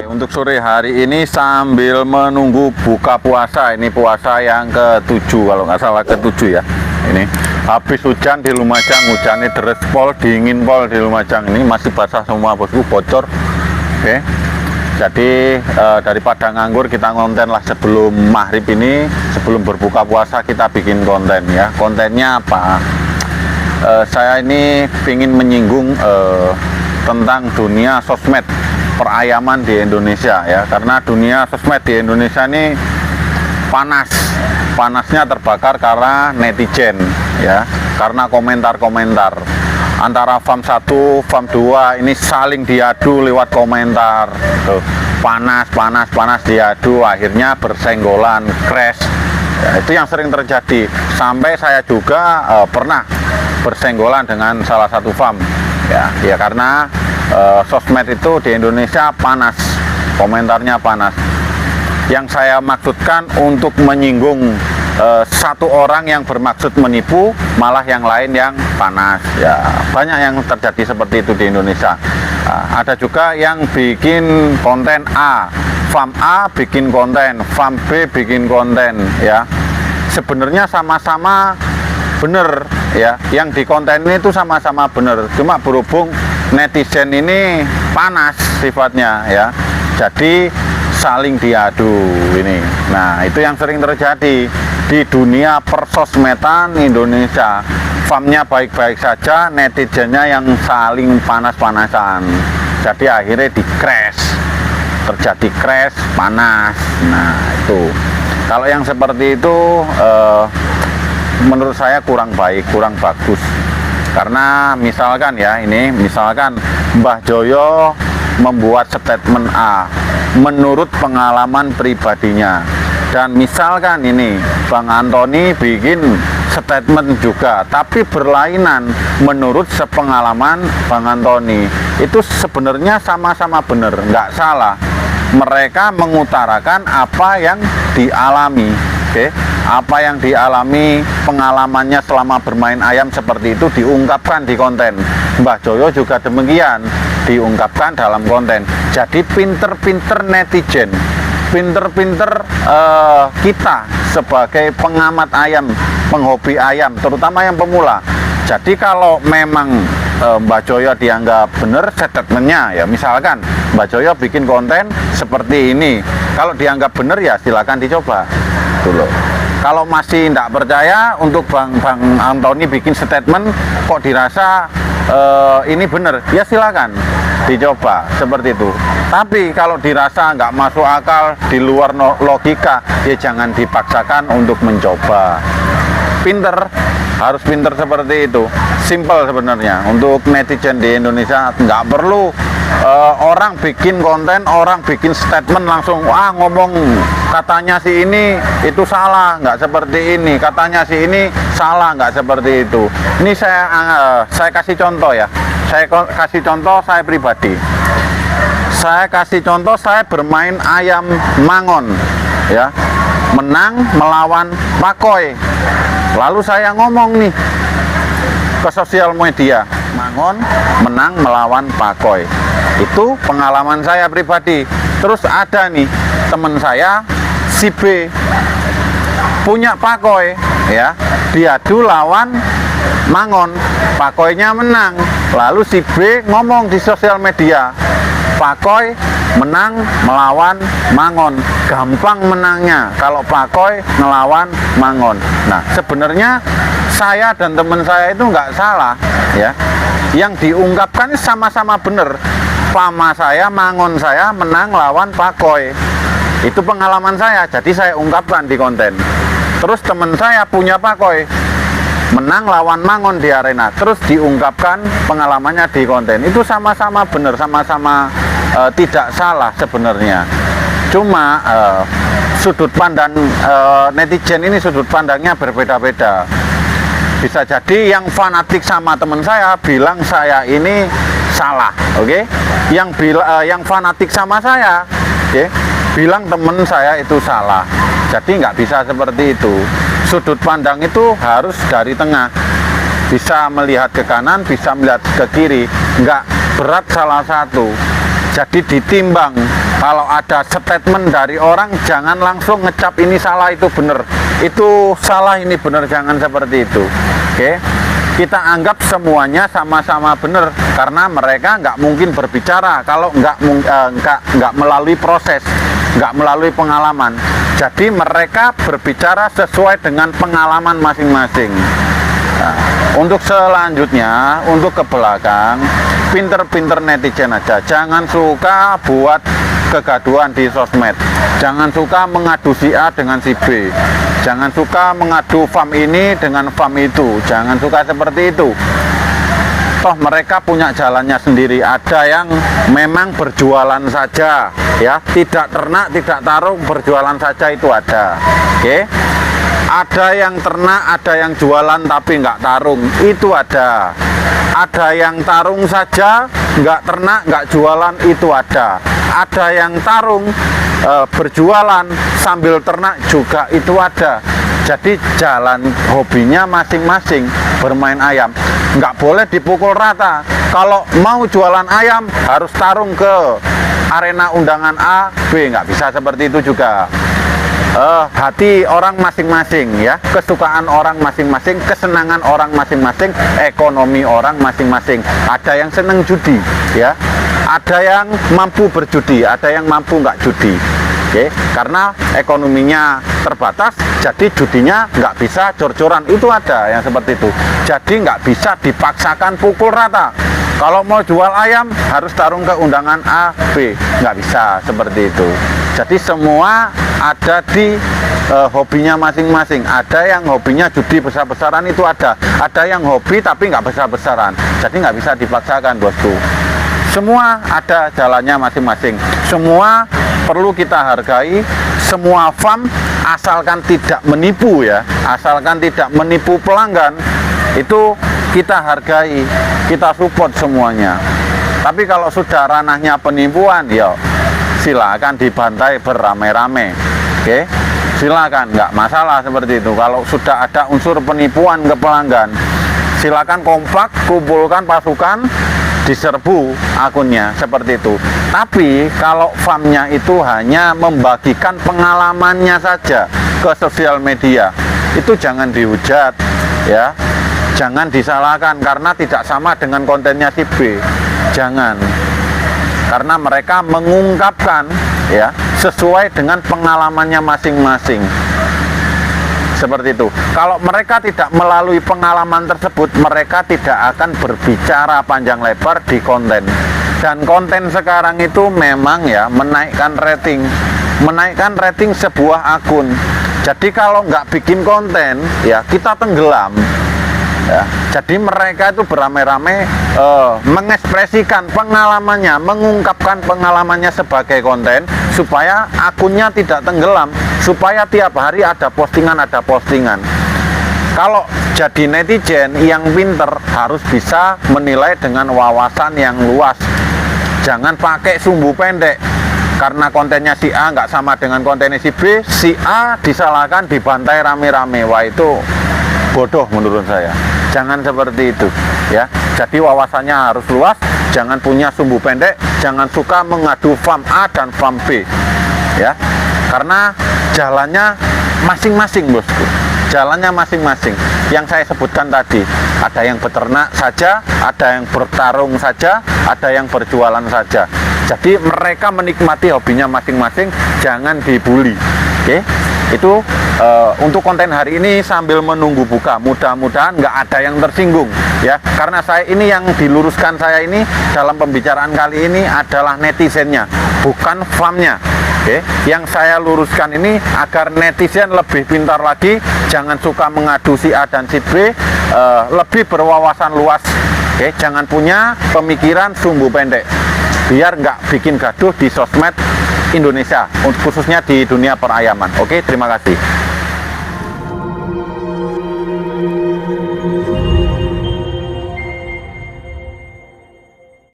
Untuk sore hari ini sambil menunggu buka puasa, ini puasa yang ke-7 kalau nggak salah ke-7 ya. Ini habis hujan di Lumajang, hujannya deres pol, dingin pol di Lumajang, ini masih basah semua bosku, bocor. Oke. Jadi daripada nganggur, kita konten lah sebelum maghrib ini, sebelum berbuka puasa kita bikin konten ya. Kontennya apa? Saya ini ingin menyinggung tentang dunia sosmed perayaman di Indonesia ya, karena dunia sosmed di Indonesia ini panasnya terbakar karena netizen ya, karena komentar-komentar antara fam 1, fam 2 ini saling diadu lewat komentar tuh. panas diadu, akhirnya bersenggolan, crash ya, itu yang sering terjadi. Sampai saya juga pernah bersenggolan dengan salah satu fam ya karena sosmed itu di Indonesia panas, komentarnya panas. Yang saya maksudkan untuk menyinggung satu orang yang bermaksud menipu, malah yang lain yang panas ya. Banyak yang terjadi seperti itu di Indonesia. Ada juga yang bikin konten A, fam A bikin konten, fam B bikin konten ya. Sebenarnya sama-sama bener ya, yang di konten ini tuh sama-sama bener, cuma berhubung netizen ini panas sifatnya ya, jadi saling diadu ini. Nah, itu yang sering terjadi di dunia persosmedan Indonesia. Famnya baik-baik saja, netizennya yang saling panas-panasan, jadi akhirnya di crash, terjadi crash, panas. Nah, itu kalau yang seperti itu menurut saya kurang baik, kurang bagus. Karena misalkan ya, ini misalkan Mbah Joyo membuat statement A menurut pengalaman pribadinya, dan misalkan ini Bang Antoni bikin statement juga tapi berlainan menurut sepengalaman Bang Antoni, itu sebenarnya sama-sama benar, nggak salah. Mereka mengutarakan apa yang dialami. Oke, apa yang dialami, pengalamannya selama bermain ayam seperti itu diungkapkan di konten. Mbah Joyo juga demikian, diungkapkan dalam konten. Jadi pinter-pinter netizen, pinter-pinter kita sebagai pengamat ayam, penghobi ayam, terutama yang pemula. Jadi kalau memang Mbah Joyo dianggap benar statementnya ya, misalkan Mbah Joyo bikin konten seperti ini, kalau dianggap benar ya silakan dicoba dulu. Kalau masih tidak percaya, untuk Bang Antoni bikin statement kok dirasa ini benar, ya silakan dicoba seperti itu. Tapi kalau dirasa nggak masuk akal, di luar logika, ya jangan dipaksakan untuk mencoba. Harus pinter seperti itu. Simple sebenarnya. Untuk netizen di Indonesia nggak perlu orang bikin konten, orang bikin statement langsung ngomong katanya si ini itu salah, nggak seperti ini, katanya si ini salah, nggak seperti itu. Ini saya kasih contoh ya. Saya kasih contoh saya pribadi. Saya kasih contoh, saya bermain ayam mangon ya, menang melawan pakoi. Lalu saya ngomong nih ke sosial media, mangon menang melawan pakoi. Itu pengalaman saya pribadi. Terus ada nih teman saya si B punya pakoi ya, diadu lawan mangon, pakoinya menang. Lalu si B ngomong di sosial media, pakoi menang melawan mangon, gampang menangnya kalau pakoi ngelawan mangon. Nah, sebenarnya saya dan teman saya itu nggak salah ya, yang diungkapkan sama-sama benar. Pama saya, mangon saya menang lawan pakoi, itu pengalaman saya, jadi saya ungkapkan di konten. Terus teman saya punya pakoi, menang lawan mangon di arena, terus diungkapkan pengalamannya di konten. Itu sama-sama benar, sama-sama tidak salah sebenarnya. Cuma sudut pandang netizen ini, sudut pandangnya berbeda-beda. Bisa jadi yang fanatik sama teman saya bilang saya ini salah, oke? Yang fanatik sama saya, oke, bilang teman saya itu salah. Jadi nggak bisa seperti itu. Sudut pandang itu harus dari tengah, bisa melihat ke kanan, bisa melihat ke kiri, nggak berat salah satu. Jadi ditimbang, kalau ada statement dari orang jangan langsung ngecap ini salah itu benar, itu salah ini benar, jangan seperti itu. Oke, kita anggap semuanya sama-sama benar karena mereka nggak mungkin berbicara kalau nggak melalui proses, nggak melalui pengalaman. Jadi mereka berbicara sesuai dengan pengalaman masing-masing. Nah, untuk selanjutnya, untuk ke belakang, pinter-pinter netizen aja, jangan suka buat kegaduhan di sosmed, jangan suka mengadu si A dengan si B, jangan suka mengadu farm ini dengan farm itu, jangan suka seperti itu. Toh mereka punya jalannya sendiri. Ada yang memang berjualan saja, ya, tidak ternak, tidak tarung, berjualan saja, itu ada. Oke. Ada yang ternak, ada yang jualan tapi nggak tarung, itu ada. Ada yang tarung saja, nggak ternak, nggak jualan, itu ada. Ada yang tarung, berjualan sambil ternak juga, itu ada. Jadi jalan hobinya masing-masing. Bermain ayam nggak boleh dipukul rata. Kalau mau jualan ayam harus tarung ke arena undangan A, B, nggak bisa seperti itu juga. Hati orang masing-masing, ya, kesukaan orang masing-masing, kesenangan orang masing-masing, ekonomi orang masing-masing. Ada yang seneng judi, ya, ada yang mampu berjudi, ada yang mampu nggak judi. Oke, karena ekonominya terbatas, jadi judinya nggak bisa cor-coran, itu ada yang seperti itu. Jadi nggak bisa dipaksakan pukul rata. Kalau mau jual ayam harus tarung ke undangan A, B, nggak bisa seperti itu. Jadi semua ada di hobinya masing-masing. Ada yang hobinya judi besar-besaran, itu ada. Ada yang hobi tapi nggak besar-besaran. Jadi nggak bisa dipaksakan, bosku. Semua ada jalannya masing-masing. Semua perlu kita hargai. Semua farm asalkan tidak menipu, ya, asalkan tidak menipu pelanggan, itu kita hargai, kita support semuanya. Tapi kalau sudah ranahnya penipuan, ya silakan dibantai beramai-ramai. Oke, silakan, nggak masalah seperti itu. Kalau sudah ada unsur penipuan ke pelanggan, silakan kompak, kumpulkan pasukan, diserbu akunnya, seperti itu. Tapi kalau farmnya itu hanya membagikan pengalamannya saja ke sosial media, itu jangan dihujat, ya, jangan disalahkan karena tidak sama dengan kontennya si B. Jangan, karena mereka mengungkapkan, ya, sesuai dengan pengalamannya masing-masing. Seperti itu. Kalau mereka tidak melalui pengalaman tersebut, mereka tidak akan berbicara panjang lebar di konten. Dan konten sekarang itu memang, ya, menaikkan rating sebuah akun. Jadi kalau nggak bikin konten, ya, kita tenggelam. Ya, jadi mereka itu beramai-ramai mengekspresikan pengalamannya, mengungkapkan pengalamannya sebagai konten supaya akunnya tidak tenggelam, supaya tiap hari ada postingan. Kalau jadi netizen yang pinter harus bisa menilai dengan wawasan yang luas. Jangan pakai sumbu pendek. Karena kontennya si A nggak sama dengan kontennya si B, si A disalahkan, dibantai rame-rame. Wah, itu bodoh menurut saya. Jangan seperti itu, ya. Jadi wawasannya harus luas, jangan punya sumbu pendek, jangan suka mengadu farm A dan farm B, ya. Karena jalannya masing-masing, bosku. Jalannya masing-masing. Yang saya sebutkan tadi, ada yang beternak saja, ada yang bertarung saja, ada yang berjualan saja. Jadi mereka menikmati hobinya masing-masing, jangan dibully. Oke? Itu untuk konten hari ini sambil menunggu buka, mudah-mudahan nggak ada yang tersinggung, ya, karena saya ini yang diluruskan saya ini dalam pembicaraan kali ini adalah netizennya, bukan farmnya. Oke, yang saya luruskan ini agar netizen lebih pintar lagi, jangan suka mengadu si A dan si B, lebih berwawasan luas. Oke, jangan punya pemikiran sumbu pendek, biar nggak bikin gaduh di sosmed Indonesia, khususnya di dunia perayaman. Oke, terima kasih.